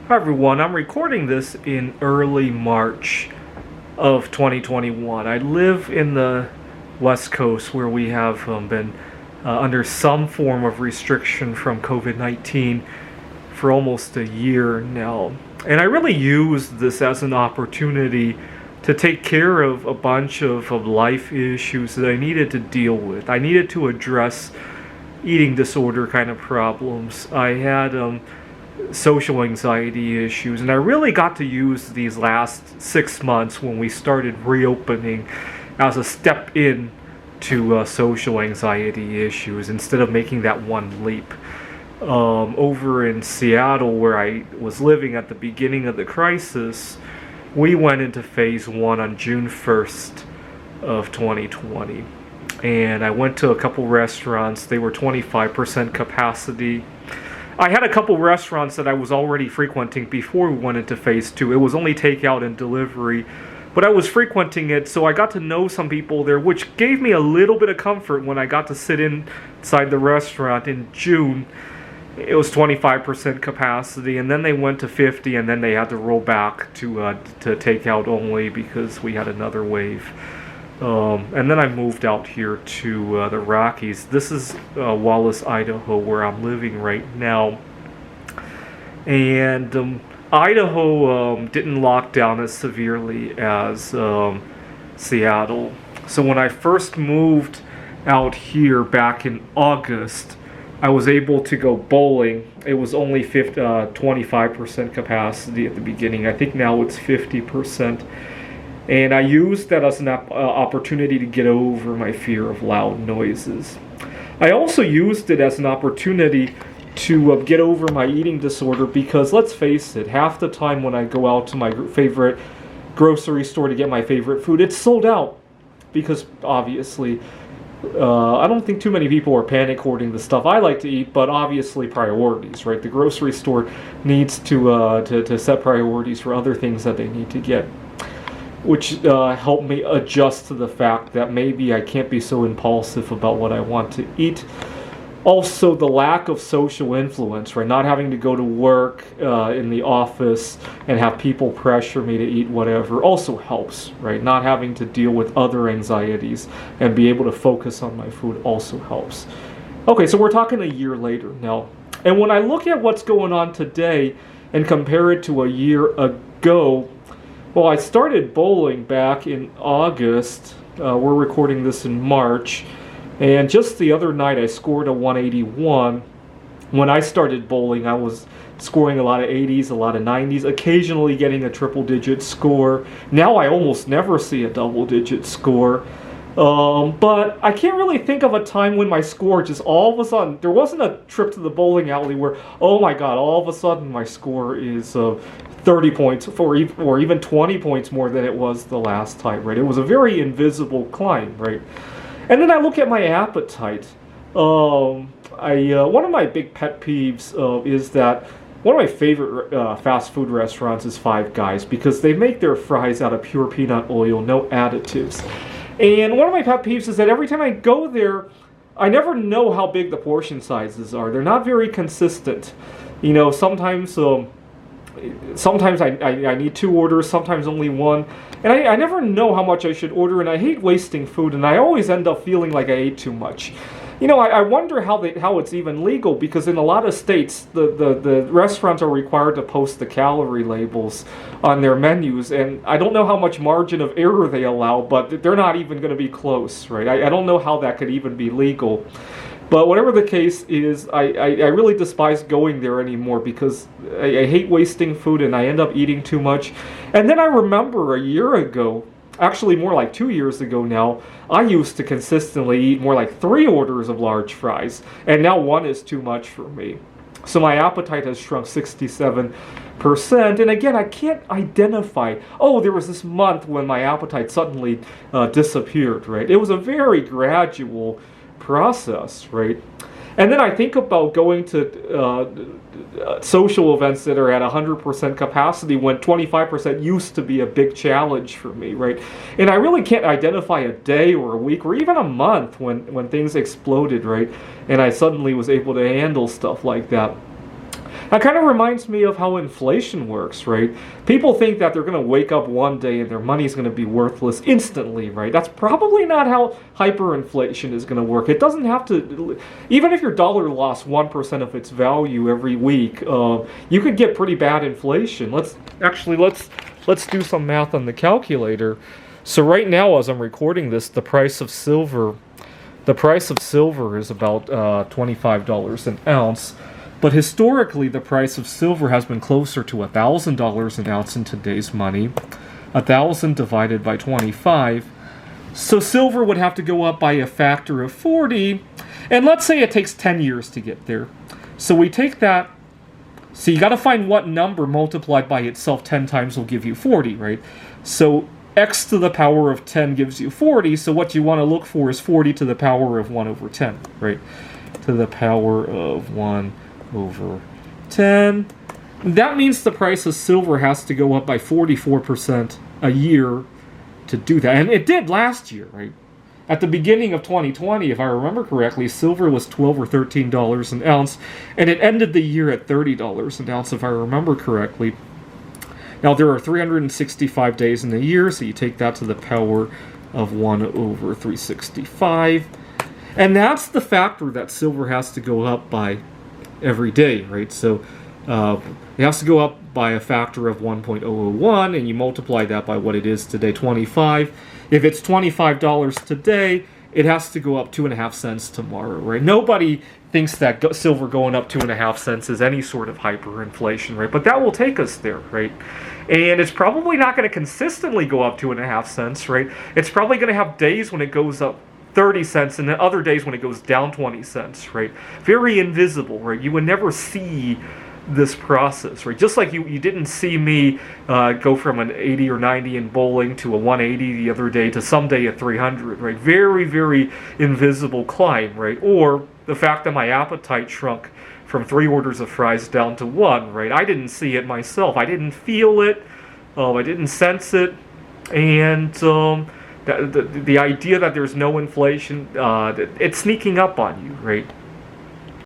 Hi everyone, I'm recording this in early March of 2021. I live in the West Coast where we have been under some form of restriction from COVID-19 for almost a year now. And I really used this as an opportunity to take care of a bunch of life issues that I needed to deal with. I needed to address eating disorder kind of problems. I had social anxiety issues, and I really got to use these last 6 months when we started reopening as a step in to social anxiety issues instead of making that one leap. Over in Seattle, where I was living at the beginning of the crisis, we went into phase 1 on June 1st of 2020, and I went to a couple restaurants. They were 25% capacity. I had a couple restaurants that I was already frequenting before we went into phase 2. It was only takeout and delivery, but I was frequenting it, so I got to know some people there, which gave me a little bit of comfort when I got to sit inside the restaurant in June. It was 25% capacity, and then they went to 50, and then they had to roll back to takeout only because we had another wave. And then I moved out here to the Rockies. This is Wallace, Idaho, where I'm living right now. And Idaho didn't lock down as severely as Seattle. So when I first moved out here back in August, I was able to go bowling. It was only 25% capacity at the beginning. I think now it's 50%. And I used that as an opportunity to get over my fear of loud noises. I also used it as an opportunity to get over my eating disorder because, let's face it, half the time when I go out to my favorite grocery store to get my favorite food, it's sold out. Because, obviously, I don't think too many people are panic hoarding the stuff I like to eat, but obviously priorities, right? The grocery store needs to set priorities for other things that they need to get, which helped me adjust to the fact that maybe I can't be so impulsive about what I want to eat. Also, the lack of social influence, right? Not having to go to work in the office and have people pressure me to eat whatever also helps, right? Not having to deal with other anxieties and be able to focus on my food also helps. Okay, so we're talking a year later now. And when I look at what's going on today and compare it to a year ago, well, I started bowling back in August. We're recording this in March. And just the other night, I scored a 181. When I started bowling, I was scoring a lot of 80s, a lot of 90s, occasionally getting a triple-digit score. Now I almost never see a double-digit score. But I can't really think of a time when my score just all of a sudden, there wasn't a trip to the bowling alley where, oh my God, all of a sudden my score is 30 points or even 20 points more than it was the last time, right? It was a very invisible climb, right? And then I look at my appetite. One of my big pet peeves is that one of my favorite fast food restaurants is Five Guys because they make their fries out of pure peanut oil, no additives. And one of my pet peeves is that every time I go there, I never know how big the portion sizes are. They're not very consistent. You know, sometimes I need 2 orders, sometimes only 1. And I never know how much I should order, and I hate wasting food, and I always end up feeling like I ate too much. You know, I wonder how it's even legal, because in a lot of states, the restaurants are required to post the calorie labels on their menus, and I don't know how much margin of error they allow, but they're not even going to be close, right? I don't know how that could even be legal. But whatever the case is, I really despise going there anymore because I hate wasting food and I end up eating too much. And then I remember a year ago, actually more like 2 years ago now, I used to consistently eat more like 3 orders of large fries. And now 1 is too much for me. So my appetite has shrunk 67%. And again, I can't identify, oh, there was this month when my appetite suddenly disappeared, right? It was a very gradual process, right? And then I think about going to social events that are at 100% capacity when 25% used to be a big challenge for me, right? And I really can't identify a day or a week or even a month when things exploded, right? And I suddenly was able to handle stuff like that. That kind of reminds me of how inflation works, right? People think that they're going to wake up one day and their money's going to be worthless instantly, right? That's probably not how hyperinflation is going to work. It doesn't have to, even if your dollar lost 1% of its value every week, you could get pretty bad inflation. Let's do some math on the calculator. So right now, as I'm recording this, the price of silver is about $25 an ounce. But historically, the price of silver has been closer to $1,000 an ounce in today's money. 1,000 divided by 25. So silver would have to go up by a factor of 40. And let's say it takes 10 years to get there. So we take that. So you got to find what number multiplied by itself 10 times will give you 40, right? So x to the power of 10 gives you 40. So what you want to look for is 40 to the power of 1 over 10, right? To the power of 1 over 10. That means the price of silver has to go up by 44% a year to do that. And it did last year, right? At the beginning of 2020, if I remember correctly, silver was $12 or $13 an ounce, and it ended the year at $30 an ounce, if I remember correctly. Now, there are 365 days in a year, so you take that to the power of 1 over 365. And that's the factor that silver has to go up by every day, right? So it has to go up by a factor of 1.001, and you multiply that by what it is today, 25. If it's $25 today, it has to go up 2.5 cents tomorrow, right? Nobody thinks that silver going up 2.5 cents is any sort of hyperinflation, right? But that will take us there, right? And it's probably not going to consistently go up 2.5 cents, right? It's probably going to have days when it goes up 30 cents and then other days when it goes down 20 cents, right? Very invisible, right? You would never see this process, right? Just like you didn't see me go from an 80 or 90 in bowling to a 180 the other day to someday a 300, right? Very, very invisible climb, right? Or the fact that my appetite shrunk from 3 orders of fries down to 1, right? I didn't see it myself. I didn't feel it. I didn't sense it. And the idea that there's no inflation, it's sneaking up on you, right?